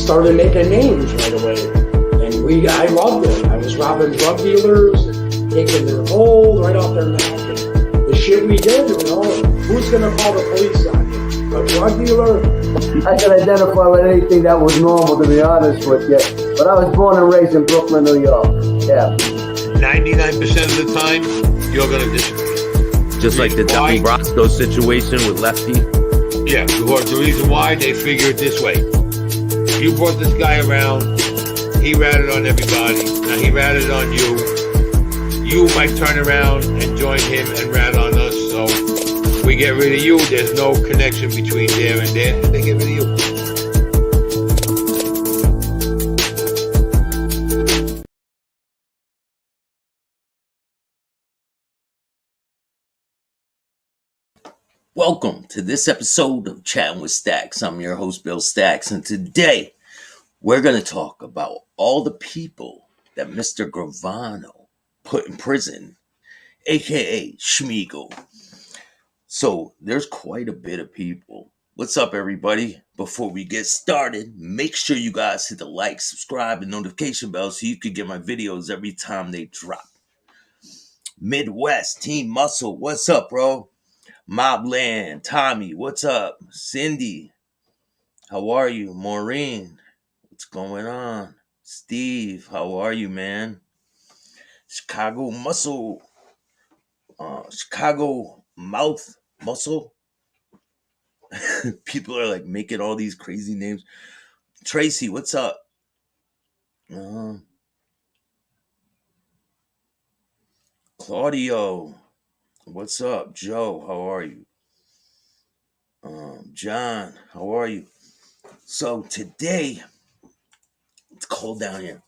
started making names right away. And I loved it. I was robbing drug dealers and taking their gold right off their neck. And the shit we did, who's going to call the police on you? A drug dealer? I can identify with anything that was normal, to be honest with you. But I was born and raised in Brooklyn, New York. Yeah. 99% of the time, you're going to disagree. Just like the Donnie Brasco situation with Lefty. Yeah, because the reason why, they figure it this way. You brought this guy around, he ratted on everybody, now he ratted on you. You might turn around and join him and rat on us, so we get rid of you, there's no connection between there and there, and they get rid of you. Welcome to this episode of Chattin with Staxx. I'm your host, Bill Staxx, and today we're going to talk about all the people that Mr. Gravano put in prison, aka Schmeagle. So there's quite a bit of people. What's up, everybody? Before we get started, make sure you guys hit the like, subscribe, and notification bell so you can get my videos every time they drop. Midwest Team Muscle, what's up, bro? Mobland, Tommy, what's up? Cindy, how are you? Maureen, what's going on? Steve, how are you, man? Chicago Muscle, Chicago Mouth Muscle. People are like making all these crazy names. Tracy, what's up? Claudio, what's up? Joe, how are you? John, how are you? So today, it's cold down here.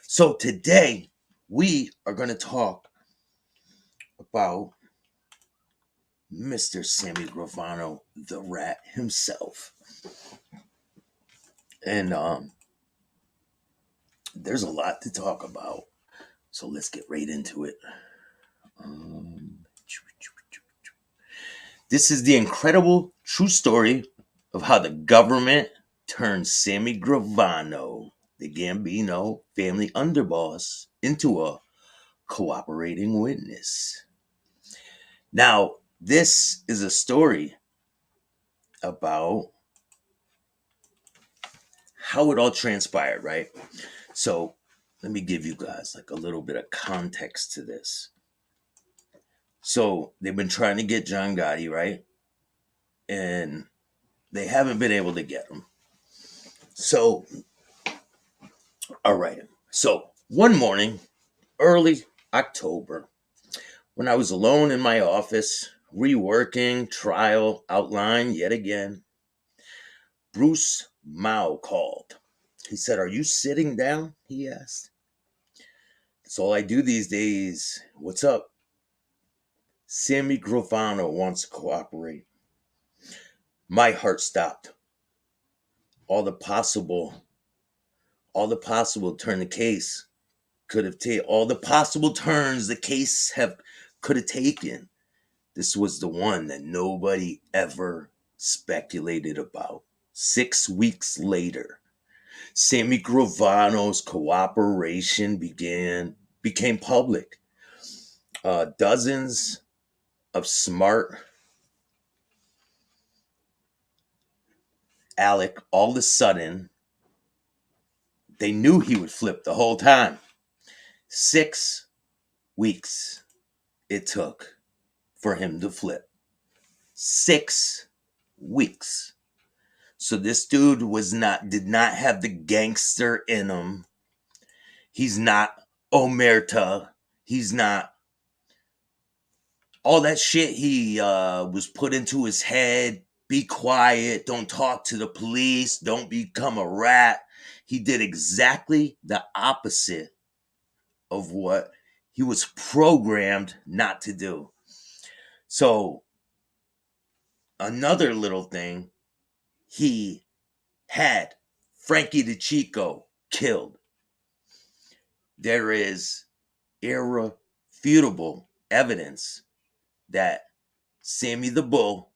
So today, we are going to talk about Mr. Sammy Gravano, the Rat himself. And there's a lot to talk about. So let's get right into it. This is the incredible true story of how the government turned Sammy Gravano, the Gambino family underboss, into a cooperating witness. Now, this is a story about how it all transpired, right? So let me give you guys like a little bit of context to this. So they've been trying to get John Gotti, right? And they haven't been able to get him. So, all right. So one morning, early October, when I was alone in my office, reworking trial outline yet again, Bruce Mao called. He said, "Are you sitting down?" he asked. "That's all I do these days. What's up?" "Sammy Gravano wants to cooperate." My heart stopped. All the possible turn the case could have taken, all the possible turns the case could have taken. This was the one that nobody ever speculated about. 6 weeks later, Sammy Gravano's cooperation became public. Dozens of smart Alec, all of a sudden, they knew he would flip the whole time. 6 weeks it took for him to flip. 6 weeks. So this dude did not have the gangster in him. He's not omerta. He's not all that shit he was put into his head. Be quiet. Don't talk to the police. Don't become a rat. He did exactly the opposite of what he was programmed not to do. So, another little thing, he had Frankie DeChico killed. There is irrefutable evidence that Sammy the Bull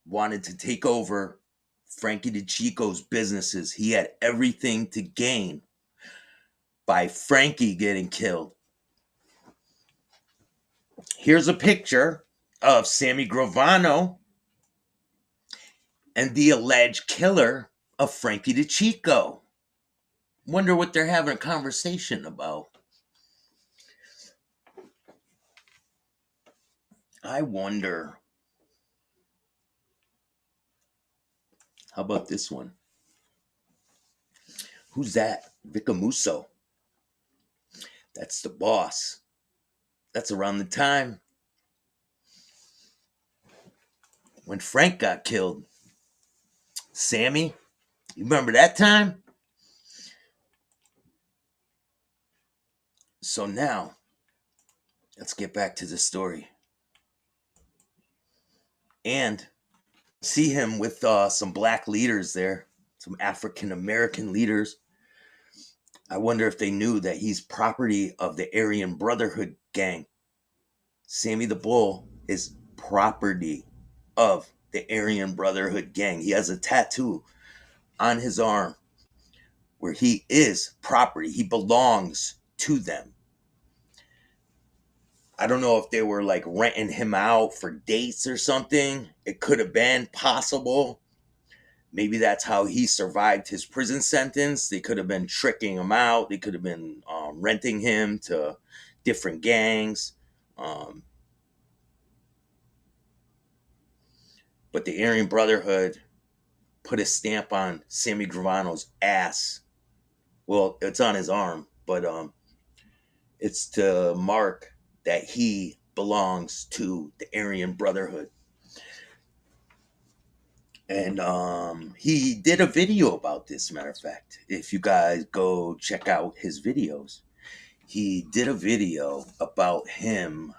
wanted to take over Frankie DeChico's businesses. He had everything to gain by Frankie getting killed. Here's a picture of Sammy Gravano and the alleged killer of Frankie DeChico. Wonder what they're having a conversation about. I wonder. How about this one? Who's that? Vicamuso. That's the boss. That's around the time when Frank got killed. Sammy, you remember that time? So now, let's get back to the story. And see him with some black leaders there, some African American leaders. I wonder if they knew that he's property of the Aryan Brotherhood gang. Sammy the Bull is property of the Aryan Brotherhood gang. He has a tattoo on his arm where he is property. He belongs to them. I don't know if they were like renting him out for dates or something. It could have been possible. Maybe that's how he survived his prison sentence. They could have been tricking him out. They could have been renting him to different gangs. But the Aryan Brotherhood put a stamp on Sammy Gravano's ass. Well, it's on his arm, but it's to mark that he belongs to the Aryan Brotherhood. And he did a video about this, matter of fact. If you guys go check out his videos, he did a video about him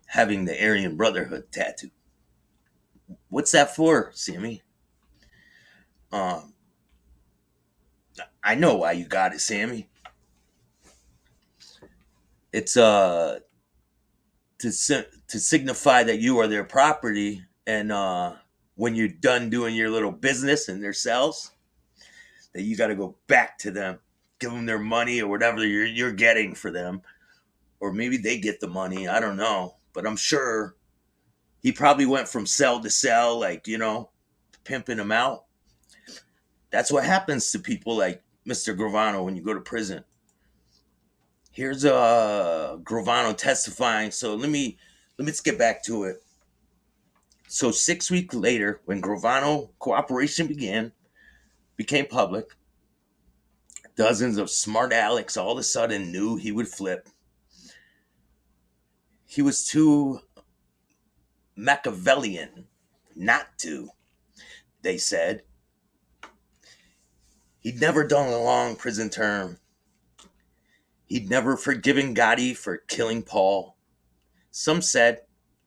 having the Aryan Brotherhood tattoo. What's that for, Sammy? I know why you got it, Sammy. It's to signify that you are their property, and when you're done doing your little business in their cells, that you got to go back to them, give them their money or whatever you're getting for them, or maybe they get the money. I don't know, but I'm sure he probably went from cell to cell, like, pimping them out. That's what happens to people like Mr. Gravano when you go to prison. Here's Gravano testifying. So let's get back to it. So 6 weeks later, when Gravano cooperation became public, dozens of smart Alecks all of a sudden knew he would flip. He was too Machiavellian not to, they said. He'd never done a long prison term. He'd never forgiven Gotti for killing Paul. Some said,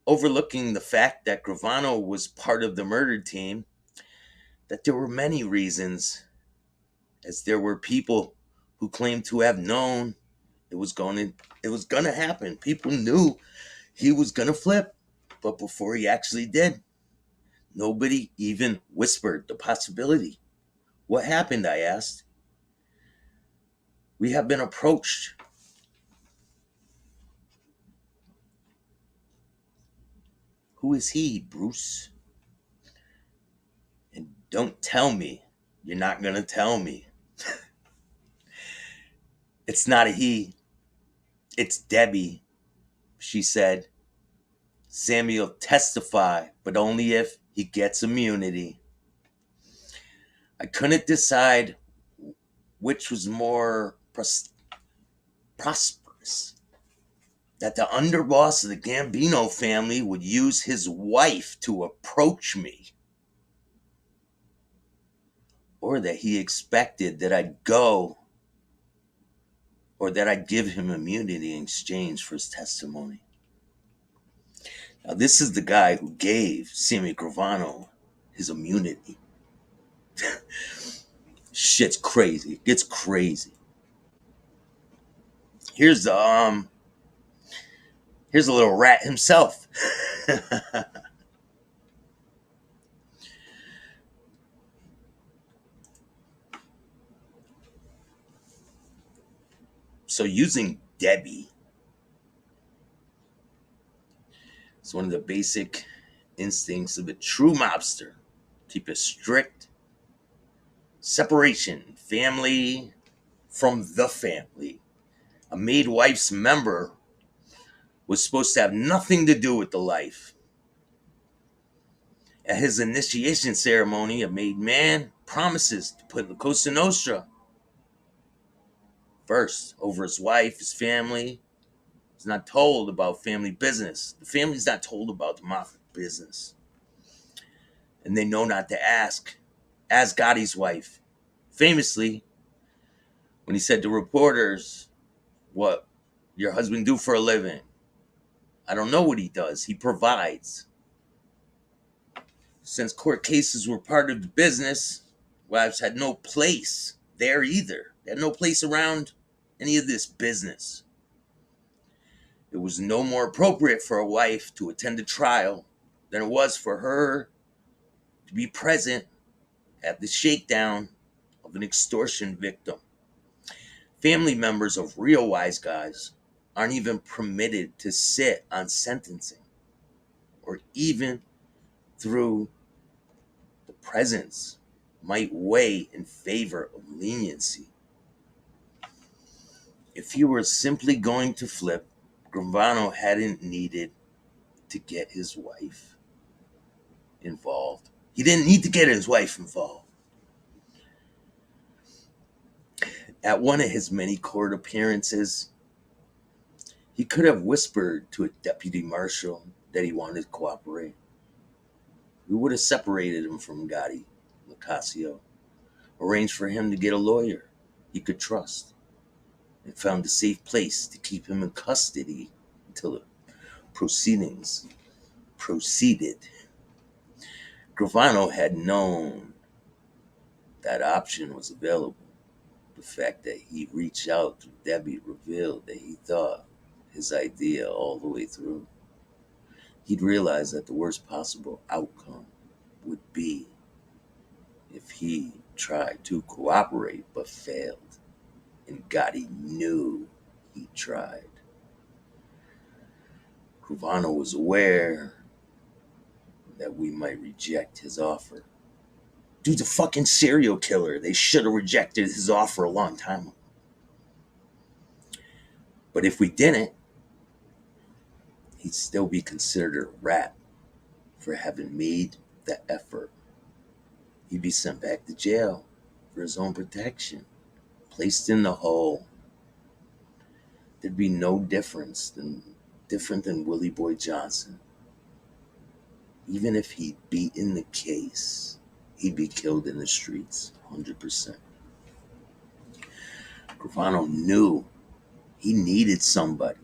overlooking the fact that Gravano was part of the murder team, that there were many reasons, as there were people who claimed to have known it was going to happen. People knew he was going to flip, but before he actually did, nobody even whispered the possibility. What happened, I asked. We have been approached. Who is he, Bruce? And don't tell me. You're not going to tell me. It's not a he. It's Debbie, she said. Sammy will testify, but only if he gets immunity. I couldn't decide which was more prosperous. That the underboss of the Gambino family would use his wife to approach me, or that he expected that I'd go, or that I'd give him immunity in exchange for his testimony. Now, this is the guy who gave Sammy Gravano his immunity. Shit's crazy. It gets crazy. Here's a little rat himself. So using Debbie is one of the basic instincts of a true mobster. Keep a strict separation, family from the family. A maid wife's member was supposed to have nothing to do with the life. At his initiation ceremony, a made man promises to put the Cosa Nostra first over his wife, his family. He's not told about family business. The family's not told about the mafia business. And they know not to ask. As Gotti's wife, famously, when he said to reporters, "What your husband do for a living?" "I don't know what he does. He provides." Since court cases were part of the business, wives had no place there either. They had no place around any of this business. It was no more appropriate for a wife to attend a trial than it was for her to be present at the shakedown of an extortion victim. Family members of real wise guys aren't even permitted to sit on sentencing or even through the presence might weigh in favor of leniency. If he were simply going to flip, Gravano hadn't needed to get his wife involved. He didn't need to get his wife involved. At one of his many court appearances, he could have whispered to a deputy marshal that he wanted to cooperate. We would have separated him from Gotti, Locasio, arranged for him to get a lawyer he could trust, and found a safe place to keep him in custody until the proceedings proceeded. Gravano had known that option was available. The fact that he reached out to Debbie revealed that he thought his idea all the way through. He'd realized that the worst possible outcome would be if he tried to cooperate but failed, and Gotti knew he tried. Gravano was aware that we might reject his offer. Dude's a fucking serial killer. They should have rejected his offer a long time ago. But if we didn't, he'd still be considered a rat for having made the effort. He'd be sent back to jail for his own protection, placed in the hole. There'd be no different than Willie Boy Johnson. Even if he'd beaten the case, he'd be killed in the streets, 100%. Gravano knew he needed somebody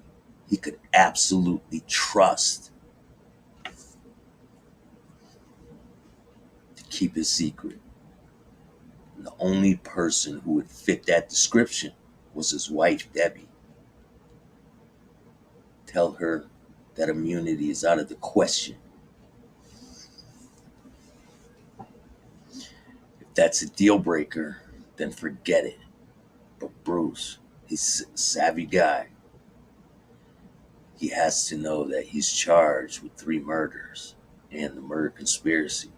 he could absolutely trust to keep his secret. And the only person who would fit that description was his wife, Debbie. Tell her that immunity is out of the question. If that's a deal breaker, then forget it. But Bruce, he's a savvy guy. He has to know that he's charged with 3 murders and the murder conspiracy.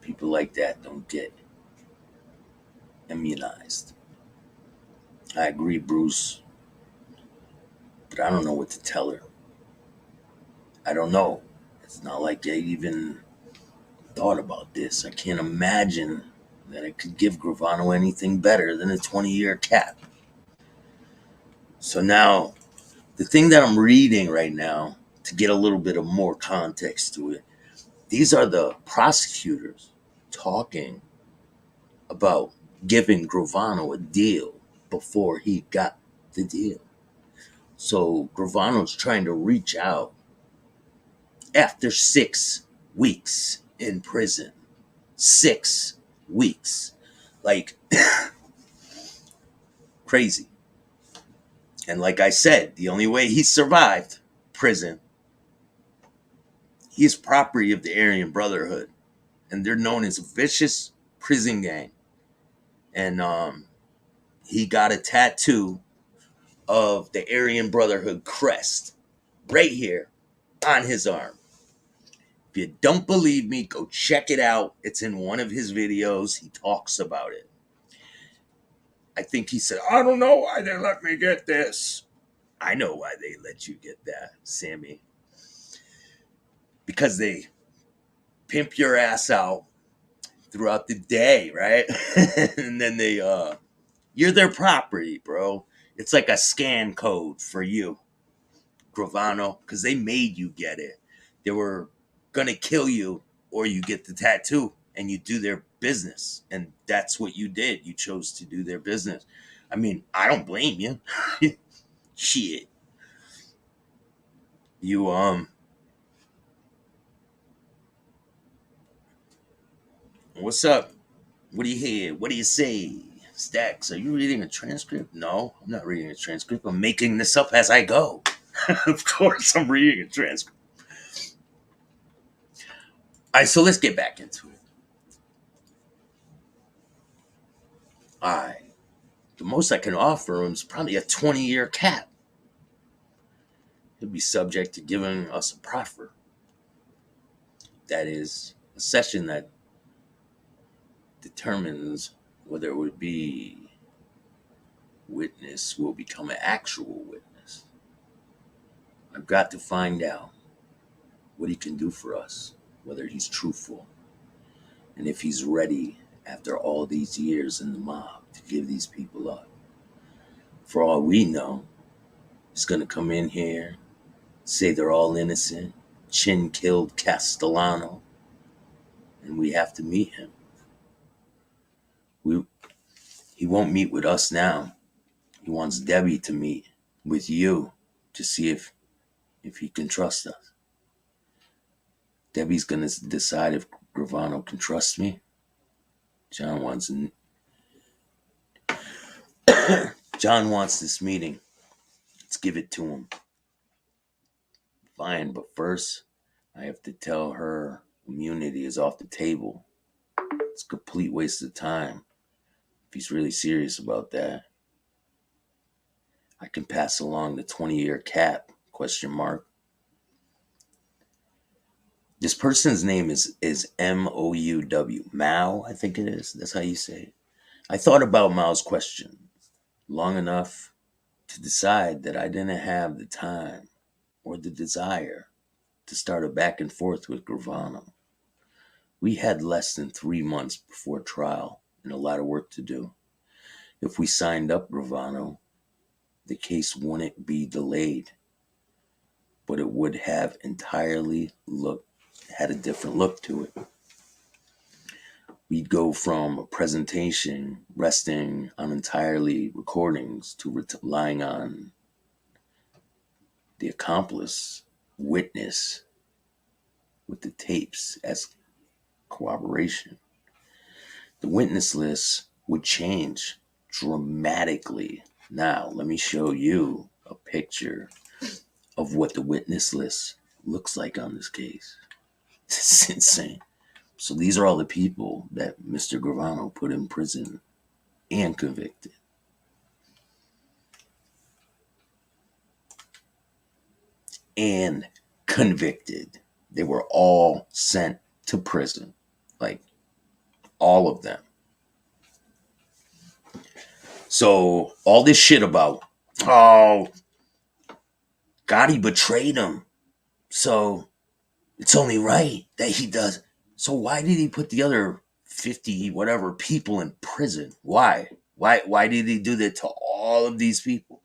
People like that don't get immunized. I agree, Bruce, but I don't know what to tell her. I don't know. It's not like I even thought about this. I can't imagine that I could give Gravano anything better than a 20-year cap. So now, the thing that I'm reading right now, to get a little bit of more context to it, these are the prosecutors talking about giving Gravano a deal before he got the deal. So Gravano's trying to reach out after 6 weeks in prison. 6 weeks. Like, crazy. And like I said, the only way he survived prison, he's property of the Aryan Brotherhood. And they're known as a vicious prison gang. And he got a tattoo of the Aryan Brotherhood crest right here on his arm. If you don't believe me, go check it out. It's in one of his videos. He talks about it. I think he said, I don't know why they let me get this. I know why they let you get that, Sammy. Because they pimp your ass out throughout the day, right? And then you're their property, bro. It's like a scan code for you, Gravano, because they made you get it. They were gonna kill you or you get the tattoo and you do their business. And that's what you did. You chose to do their business. I mean, I don't blame you. Shit. You, what's up? What do you hear? What do you say? Staxx, are you reading a transcript? No, I'm not reading a transcript. I'm making this up as I go. Of course, I'm reading a transcript. All right, so let's get back into it. All right. The most I can offer him is probably a 20-year cap. He'll be subject to giving us a proffer. That is a session that determines whether it would be witness will become an actual witness. I've got to find out what he can do for us, whether he's truthful, and if he's ready after all these years in the mob to give these people up. For all we know, he's going to come in here, say they're all innocent, Chin killed Castellano, and we have to meet him. He won't meet with us now. He wants Debbie to meet with you to see if he can trust us. Debbie's going to decide if Gravano can trust me. John wants this meeting. Let's give it to him. Fine, but first, I have to tell her immunity is off the table. It's a complete waste of time. If he's really serious about that, I can pass along the 20-year cap, ? This person's name is M-O-U-W. Mao, I think it is. That's how you say it. I thought about Mao's question long enough to decide that I didn't have the time or the desire to start a back and forth with Gravano. We had less than 3 months before trial and a lot of work to do. If we signed up Gravano, the case wouldn't be delayed, but it would have had a different look to it. We'd go from a presentation resting on entirely recordings to relying on the accomplice witness with the tapes as corroboration. The witness list would change dramatically. Now, let me show you a picture of what the witness list looks like on this case. It's insane. So these are all the people that Mr. Gravano put in prison and convicted. They were all sent to prison. Like, all of them. So, all this shit about, Gotti betrayed him. So, it's only right that he does. So why did he put the other 50 whatever people in prison? Why? Why did he do that to all of these people?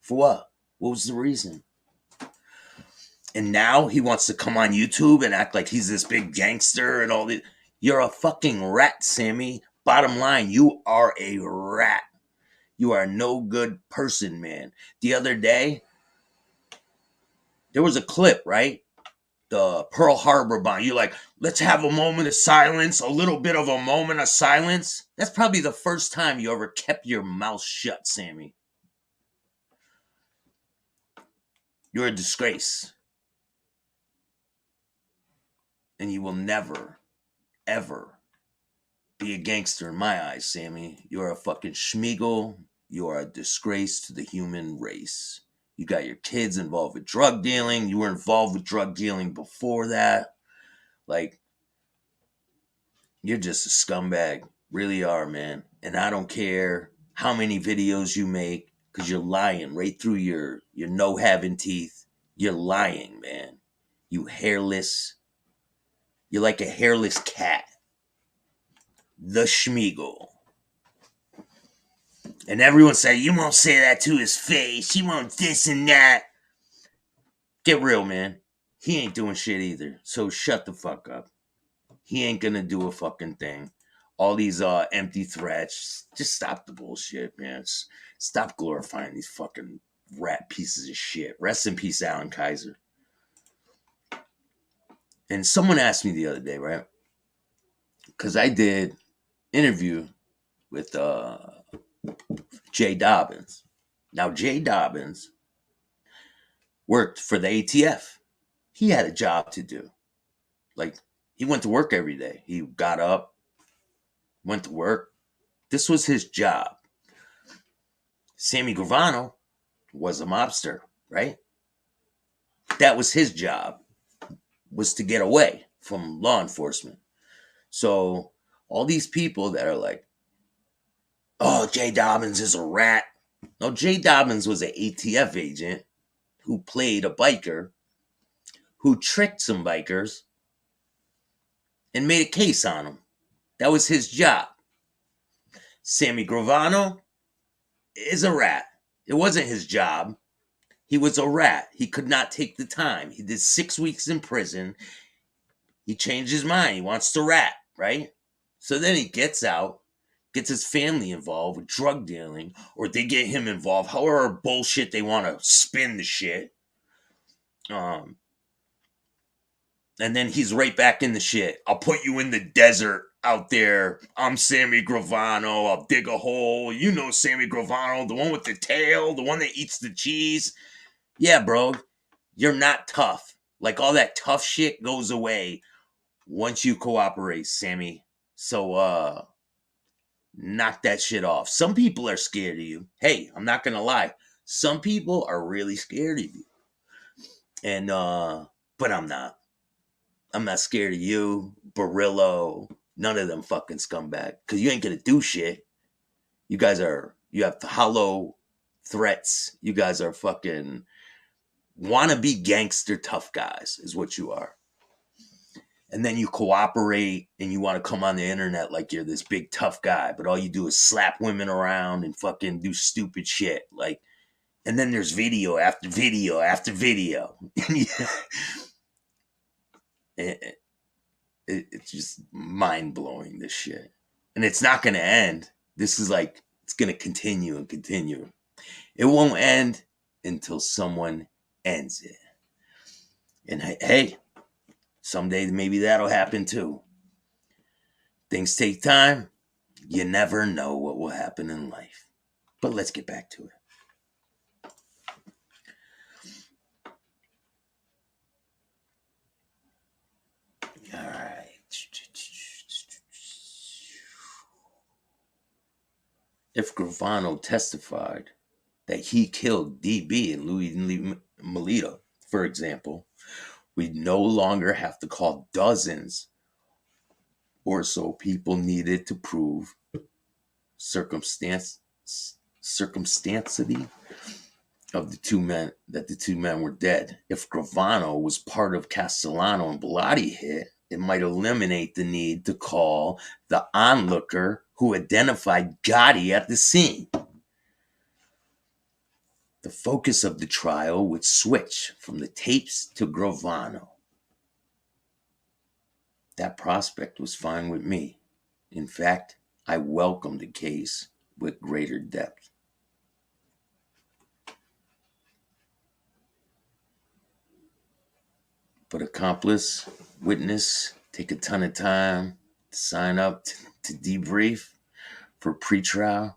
For what? What was the reason? And now he wants to come on YouTube and act like he's this big gangster and all this. You're a fucking rat, Sammy. Bottom line, you are a rat. You are a no good person, man. The other day, there was a clip, right? The Pearl Harbor bomb. You're like, let's have a moment of silence, a little bit of a moment of silence. That's probably the first time you ever kept your mouth shut, Sammy. You're a disgrace. And you will never, ever be a gangster in my eyes, Sammy. You're a fucking schmeagle. You are a disgrace to the human race. You got your kids involved with drug dealing. You were involved with drug dealing before that. Like, you're just a scumbag. Really are, man. And I don't care how many videos you make, because you're lying right through your no having teeth. You're lying, man. You hairless. You're like a hairless cat. The Schmeagle. And everyone said, you won't say that to his face. You won't this and that. Get real, man. He ain't doing shit either. So shut the fuck up. He ain't gonna do a fucking thing. All these empty threats. Just stop the bullshit, man. Stop glorifying these fucking rat pieces of shit. Rest in peace, Alan Kaiser. And someone asked me the other day, right? Because I did interview with Jay Dobbins. Now, Jay Dobbins worked for the ATF. He had a job to do. Like, he went to work every day. He got up, went to work. This was his job. Sammy Gravano was a mobster, right? That was his job, was to get away from law enforcement. So all these people that are like, oh, Jay Dobbins is a rat. No, Jay Dobbins was an ATF agent who played a biker, who tricked some bikers and made a case on them. That was his job. Sammy Gravano is a rat. It wasn't his job. He was a rat. He could not take the time. He did 6 weeks in prison. He changed his mind. He wants to rat, right? So then he gets out, gets his family involved with drug dealing, or they get him involved, however bullshit they want to spin the shit. And then he's right back in the shit. I'll put you in the desert out there. I'm Sammy Gravano. I'll dig a hole. You know Sammy Gravano, the one with the tail, the one that eats the cheese. Yeah, bro, you're not tough. Like, all that tough shit goes away once you cooperate, Sammy. So, knock that shit off. Some people are scared of you. Hey, I'm not gonna lie. Some people are really scared of you. And, but I'm not. I'm not scared of you, Barillo, none of them fucking scumbag. Because you ain't gonna do shit. You have hollow threats. You guys are fucking wannabe gangster tough guys, is what you are. And then you cooperate and you want to come on the internet like you're this big tough guy, but all you do is slap women around and fucking do stupid shit. Like, and then there's video after video after video. It's just mind-blowing, this shit. And it's not going to end. This is like, it's going to continue and continue. It won't end until someone ends it. And hey, someday maybe that'll happen too. Things take time. You never know what will happen in life. But let's get back to it. All right. If Gravano testified that he killed DB and Louis Melito, for example, we'd no longer have to call dozens or so people needed to prove circumstancity of the two men, that the two men were dead. If Gravano was part of Castellano and Bellotti hit, it might eliminate the need to call the onlooker who identified Gotti at the scene. The focus of the trial would switch from the tapes to Gravano. That prospect was fine with me. In fact, I welcomed the case with greater depth. But accomplice, witness, take a ton of time to sign up to debrief for pretrial.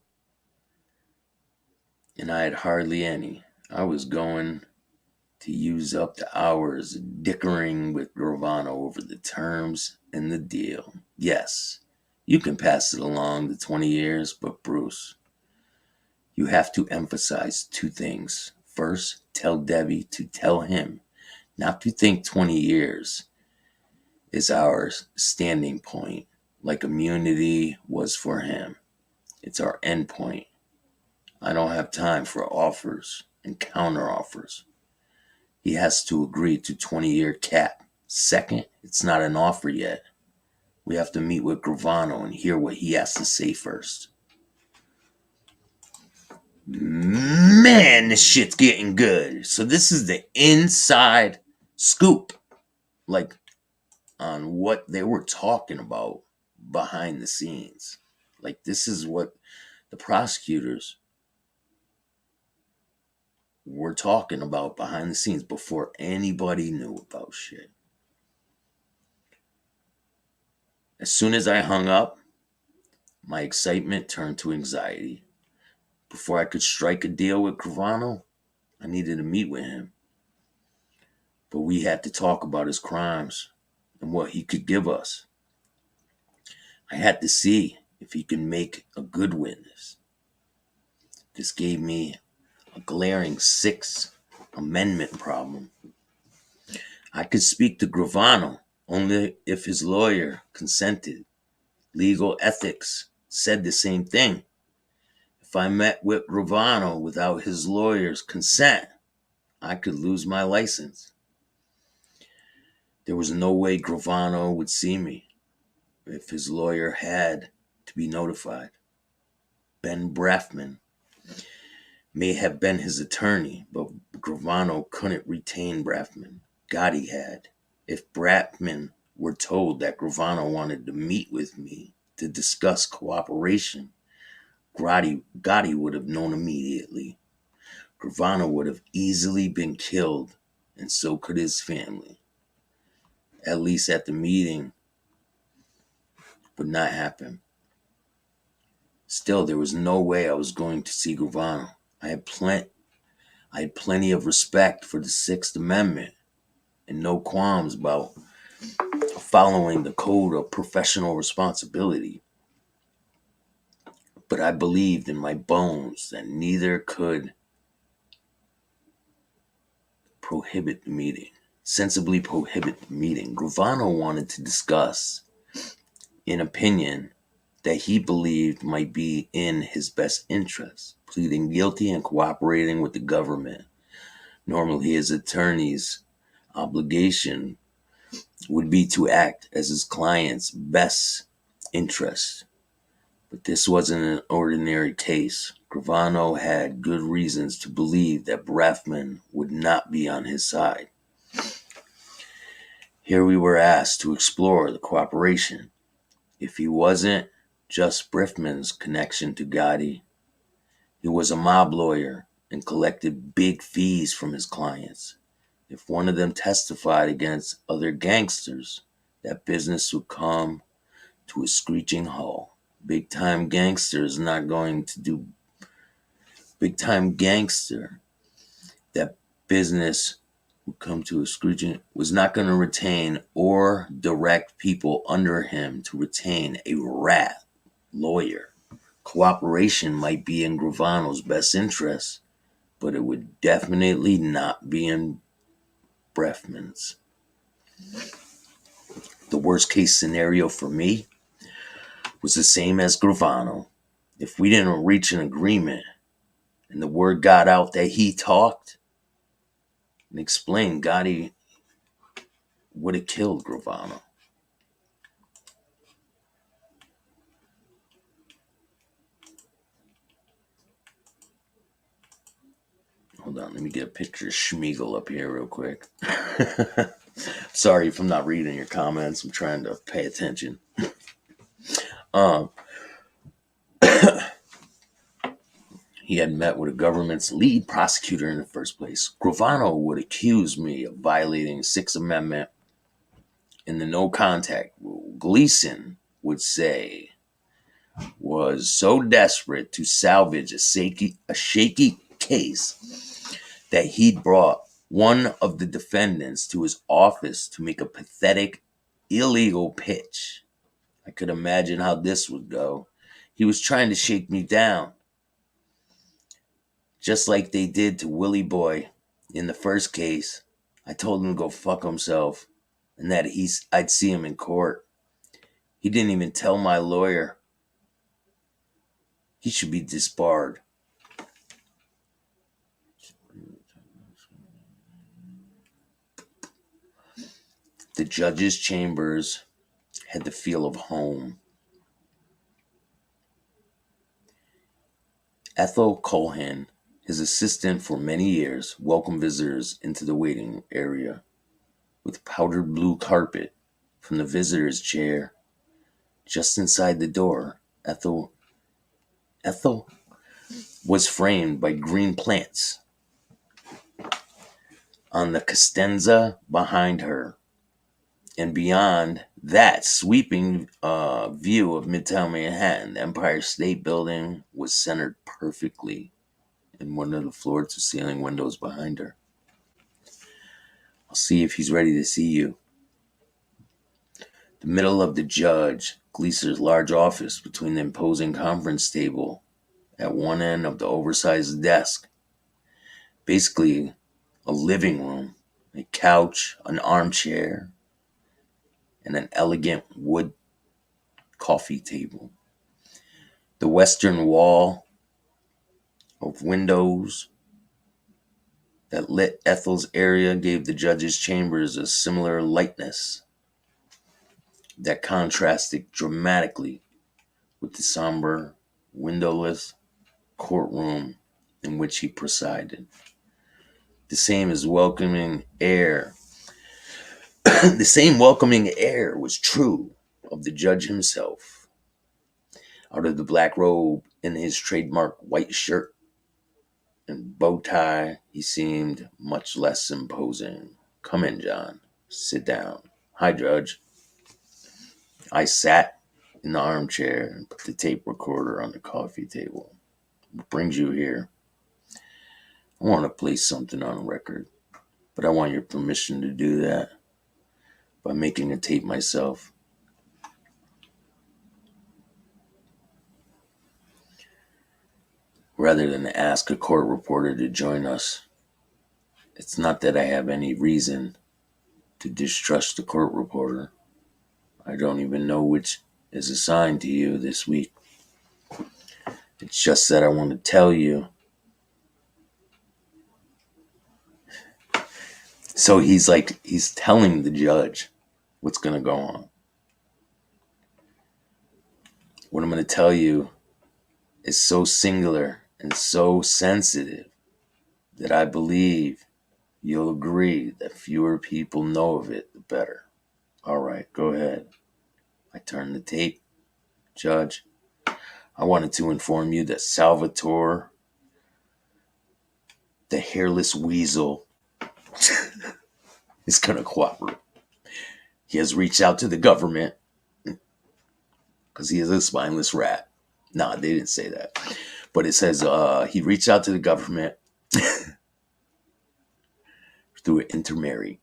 And I had hardly any. I was going to use up the hours dickering with Gravano over the terms and the deal. Yes, you can pass it along the 20 years, but Bruce, You have to emphasize two things. First, tell Debbie to tell him not to think 20 years is our standing point, like immunity was for him. It's our end point. I don't have time for offers and counter-offers. He has to agree to 20-year cap. Second, it's not an offer yet. We have to meet with Gravano and hear what he has to say first. Man, this shit's getting good. So this is the inside scoop, like on what they were talking about behind the scenes. Like this is what the prosecutors were talking about behind the scenes before anybody knew about shit. As soon as I hung up, my excitement turned to anxiety. Before I could strike a deal with Gravano, I needed to meet with him. But we had to talk about his crimes and what he could give us. I had to see if he could make a good witness. This gave me a glaring Sixth Amendment problem. I could speak to Gravano only if his lawyer consented. Legal ethics said the same thing. If I met with Gravano without his lawyer's consent, I could lose my license. There was no way Gravano would see me if his lawyer had to be notified. Ben Brafman may have been his attorney, but Gravano couldn't retain Brafman. Gotti had. If Brafman were told that Gravano wanted to meet with me to discuss cooperation, Gotti would have known immediately. Gravano would have easily been killed, and so could his family. At least at the meeting would not happen. Still, there was no way I was going to see Gravano. I had plenty of respect for the Sixth Amendment and no qualms about following the code of professional responsibility. But I believed in my bones that neither could sensibly prohibit the meeting. Gravano wanted to discuss an opinion that he believed might be in his best interest, pleading guilty and cooperating with the government. Normally, his attorney's obligation would be to act as his client's best interest. But this wasn't an ordinary case. Gravano had good reasons to believe that Brafman would not be on his side. Here we were asked to explore the cooperation. If he wasn't just Brafman's connection to Gotti, he was a mob lawyer and collected big fees from his clients. If one of them testified against other gangsters, that business would come to a screeching halt. Big time gangster, that business would come to a screeching, was not going to retain or direct people under him to retain a rat lawyer. Cooperation might be in Gravano's best interest, but it would definitely not be in Brefman's. The worst case scenario for me was the same as Gravano. If we didn't reach an agreement and the word got out that he talked and explained, Gotti would have killed Gravano. Hold on, let me get a picture of Schmiegel up here real quick. Sorry if I'm not reading your comments. I'm trying to pay attention. He had met with the government's lead prosecutor in the first place. Gravano would accuse me of violating the Sixth Amendment in the no contact rule. Gleason would say was so desperate to salvage a shaky case that he'd brought one of the defendants to his office to make a pathetic, illegal pitch. I could imagine how this would go. He was trying to shake me down. just like they did to Willie Boy in the first case. I told him to go fuck himself and that I'd see him in court. He didn't even tell my lawyer. He should be disbarred. The judge's chambers had the feel of home. Ethel Cohen, his assistant for many years, welcomed visitors into the waiting area with powdered blue carpet from the visitor's chair. Just inside the door, Ethel was framed by green plants. On the castenza behind her, and beyond that sweeping view of Midtown Manhattan, the Empire State Building was centered perfectly in one of the floor-to-ceiling windows behind her. I'll see if he's ready to see you. The middle of the judge, Gleaser's large office between the imposing conference table at one end of the oversized desk. Basically, a living room, a couch, an armchair, and an elegant wood coffee table. The western wall of windows that lit Ethel's area gave the judge's chambers a similar lightness that contrasted dramatically with the somber, windowless courtroom in which he presided. The same welcoming air was true of the judge himself. Out of the black robe in his trademark white shirt and bow tie, he seemed much less imposing. Come in, John. Sit down. Hi, Judge. I sat in the armchair and put the tape recorder on the coffee table. What brings you here? I want to place something on record, but I want your permission to do that by making a tape myself. Rather than ask a court reporter to join us. It's not that I have any reason to distrust the court reporter. I don't even know which is assigned to you this week. It's just that I want to tell you. So he's telling the judge what's going to go on. What I'm going to tell you is so singular and so sensitive that I believe you'll agree that fewer people know of it, the better. All right, go ahead. I turned the tape. Judge, I wanted to inform you that Salvatore, the hairless weasel, is going to cooperate. He has reached out to the government because he is a spineless rat. Nah, they didn't say that. But it says he reached out to the government through an intermediary.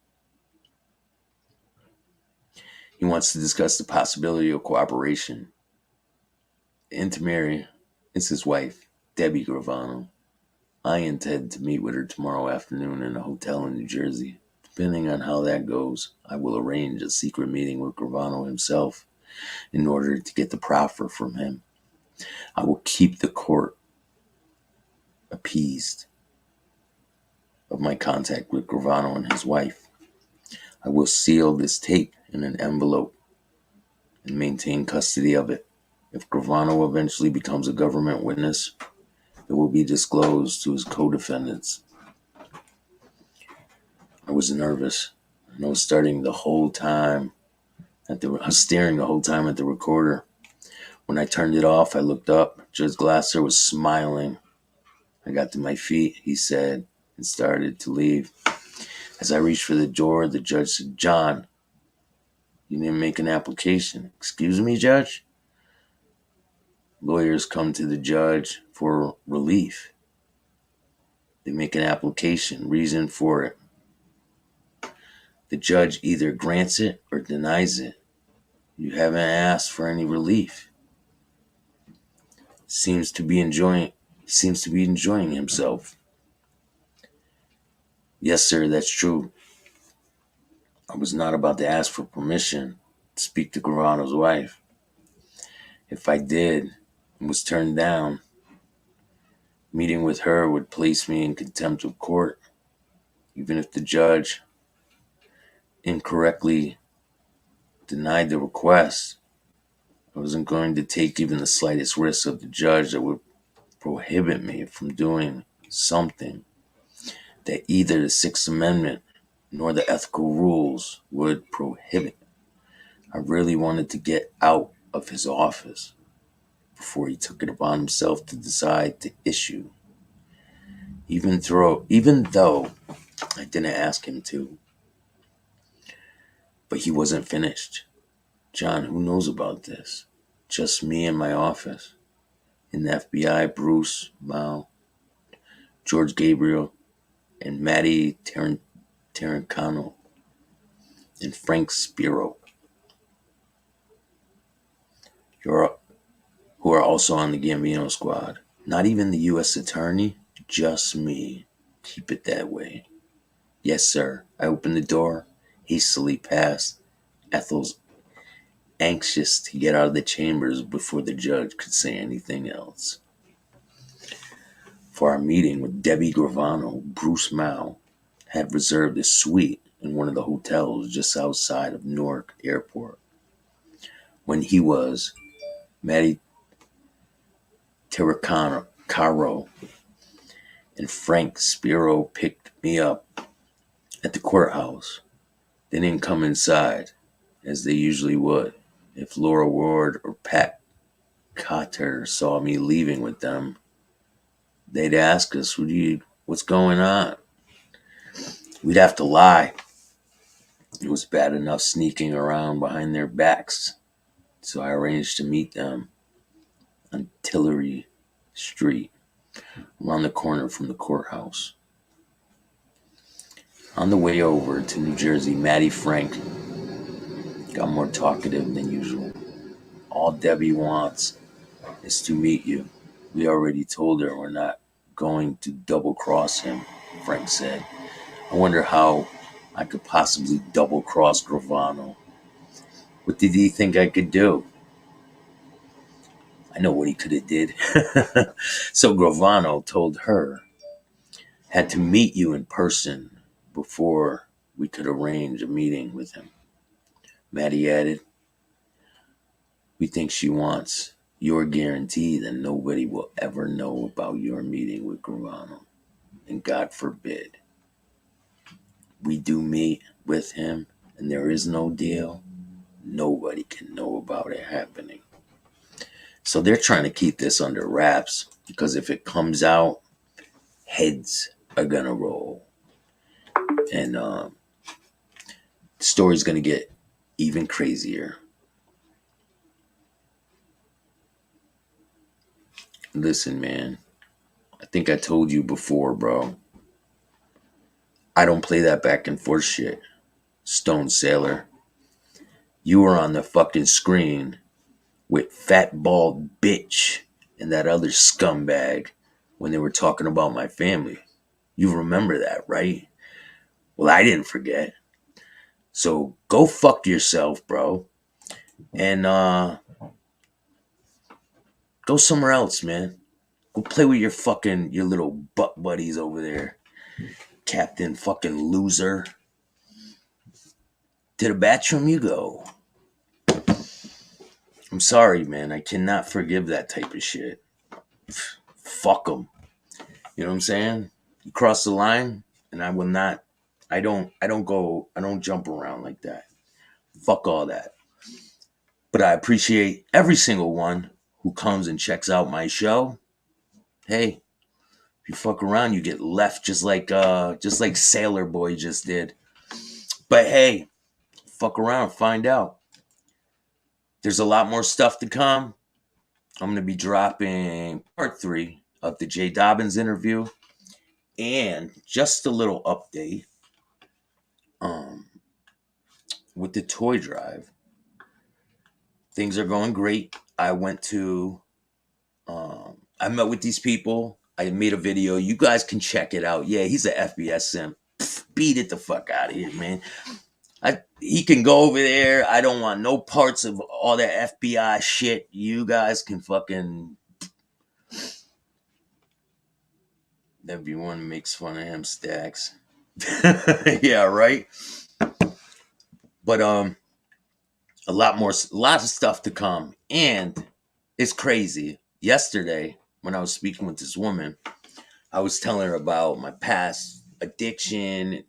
He wants to discuss the possibility of cooperation. The intermediary is his wife, Debbie Gravano. I intend to meet with her tomorrow afternoon in a hotel in New Jersey. Depending on how that goes, I will arrange a secret meeting with Gravano himself in order to get the proffer from him. I will keep the court appeased of my contact with Gravano and his wife. I will seal this tape in an envelope and maintain custody of it. If Gravano eventually becomes a government witness, it will be disclosed to his co-defendants. I was nervous, and I was staring the whole time at the recorder. When I turned it off, I looked up. Judge Glasser was smiling. I got to my feet, he said, and started to leave. As I reached for the door, the judge said, John, you didn't make an application. Excuse me, Judge? Lawyers come to the judge for relief. They make an application, reason for it. The judge either grants it or denies it. You haven't asked for any relief. Seems to be enjoying He seems to be enjoying himself. Yes, sir, that's true. I was not about to ask for permission to speak to Gravano's wife. If I did and was turned down, meeting with her would place me in contempt of court, even if the judge incorrectly denied the request. I wasn't going to take even the slightest risk of the judge that would prohibit me from doing something that either the Sixth Amendment nor the ethical rules would prohibit. I really wanted to get out of his office before he took it upon himself to decide to issue, even though I didn't ask him to. But he wasn't finished. John, who knows about this? Just me in my office. In the FBI, Bruce, Mao, George Gabriel, and Matty Tarantino, and Frank Spiro, who are also on the Gambino squad. Not even the U.S. attorney, just me. Keep it that way. Yes, sir. I opened the door, hastily past Ethel's, anxious to get out of the chambers before the judge could say anything else. For our meeting with Debbie Gravano, Bruce Mao had reserved a suite in one of the hotels just outside of Newark Airport. When he was, Matty Tarantino and Frank Spiro picked me up at the courthouse. They didn't come inside, as they usually would. If Laura Ward or Pat Cotter saw me leaving with them, they'd ask us, what's going on? We'd have to lie. It was bad enough sneaking around behind their backs, so I arranged to meet them on Tillery Street, around the corner from the courthouse. On the way over to New Jersey, Matty Frank got more talkative than usual. All Debbie wants is to meet you. We already told her we're not going to double-cross him, Frank said. I wonder how I could possibly double-cross Gravano. What did he think I could do? I know what he could have did. So Gravano told her, had to meet you in person before we could arrange a meeting with him. Matty added, we think she wants your guarantee that nobody will ever know about your meeting with Gravano. And God forbid we do meet with him and there is no deal, nobody can know about it happening. So they're trying to keep this under wraps, because if it comes out, heads are gonna roll. And the story's gonna get even crazier. Listen, man, I think I told you before, bro. I don't play that back and forth shit. Stone Sailor. You were on the fucking screen with Fat Bald Bitch and that other scumbag when they were talking about my family. You remember that, right? Well, I didn't forget. So go fuck yourself, bro. And go somewhere else, man. Go play with your little butt buddies over there. Captain fucking loser. To the bathroom you go. I'm sorry, man. I cannot forgive that type of shit. Fuck them. You know what I'm saying? You cross the line, and I will not. I don't jump around like that. Fuck all that. But I appreciate every single one who comes and checks out my show. Hey, if you fuck around, you get left just like Sailor Boy just did. But hey, fuck around, find out. There's a lot more stuff to come. I'm gonna be dropping part 3 of the Jay Dobbins interview, and just a little update with the toy drive. Things are going great. I went to I met with these people. I made a video. You guys can check it out. Yeah, he's an FBS simp. Beat it the fuck out of here, man. He can go over there. I don't want no parts of all that FBI shit. You guys can fucking. Everyone makes fun of him, Staxx. Yeah, right. But a lot of stuff to come, and it's crazy. Yesterday, when I was speaking with this woman, I was telling her about my past addiction,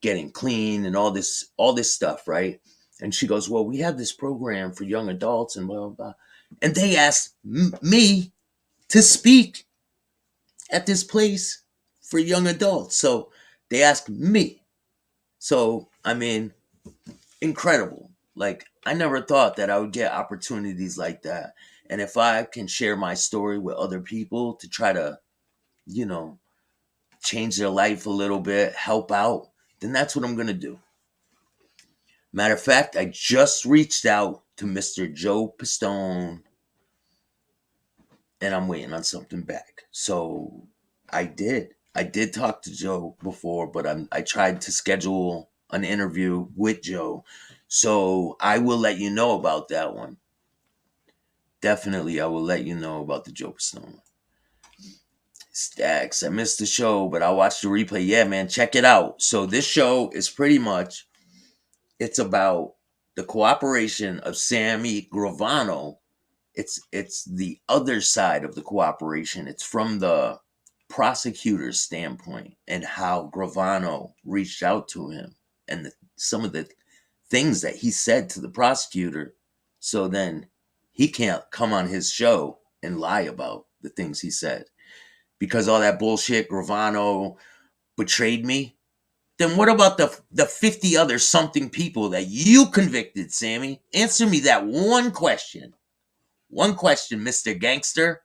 getting clean, and all this stuff, right? And she goes, "Well, we have this program for young adults, and blah blah blah." And they asked me to speak at this place for young adults. So they asked me. So I mean, incredible. Like, I never thought that I would get opportunities like that. And if I can share my story with other people to try to, you know, change their life a little bit, help out, then that's what I'm going to do. Matter of fact, I just reached out to Mr. Joe Pistone, and I'm waiting on something back. So I did talk to Joe before, but I tried to schedule an interview with Joe. So I will let you know about that one. Definitely, I will let you know about the Joe Pistone. Staxx, I missed the show, but I'll watch the replay. Yeah, man, check it out. So this show is pretty much, it's about the cooperation of Sammy Gravano. It's the other side of the cooperation. It's from the prosecutor's standpoint and how Gravano reached out to him and some of the things that he said to the prosecutor. So then he can't come on his show and lie about the things he said. Because all that bullshit, Gravano betrayed me. Then what about the 50 other something people that you convicted, Sammy? Answer me that one question. One question, Mr. Gangster.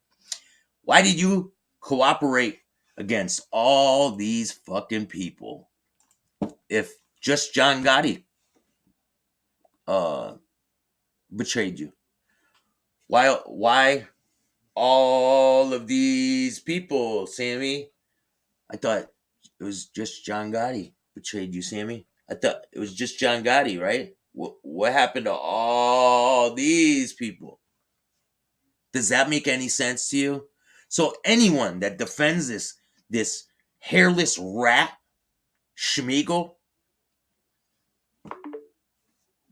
Why did you cooperate against all these fucking people if just John Gotti betrayed you? Why all of these people, Sammy? I thought it was just John Gotti betrayed you, Sammy. I thought it was just John Gotti, right? What happened to all these people? Does that make any sense to you? So anyone that defends this hairless rat, Schmiegel,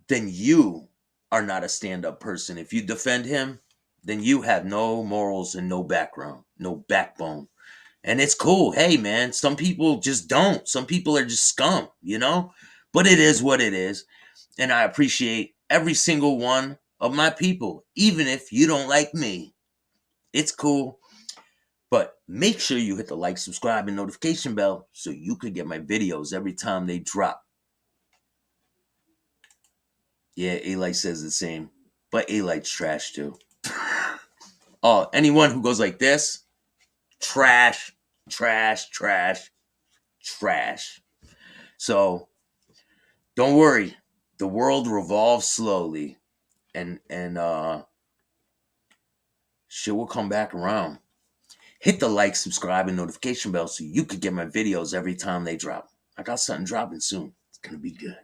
then you are not a stand-up person. If you defend him, then you have no morals and no background, no backbone. And it's cool. Hey, man, some people just don't. Some people are just scum, you know? But it is what it is. And I appreciate every single one of my people, even if you don't like me. It's cool. But make sure you hit the like, subscribe, and notification bell so you could get my videos every time they drop. Yeah, A-Light says the same. But A-Light's trash too. Oh, anyone who goes like this, trash, trash, trash, trash. So don't worry. The world revolves slowly. And shit will come back around. Hit the like, subscribe, and notification bell so you could get my videos every time they drop. I got something dropping soon. It's going to be good.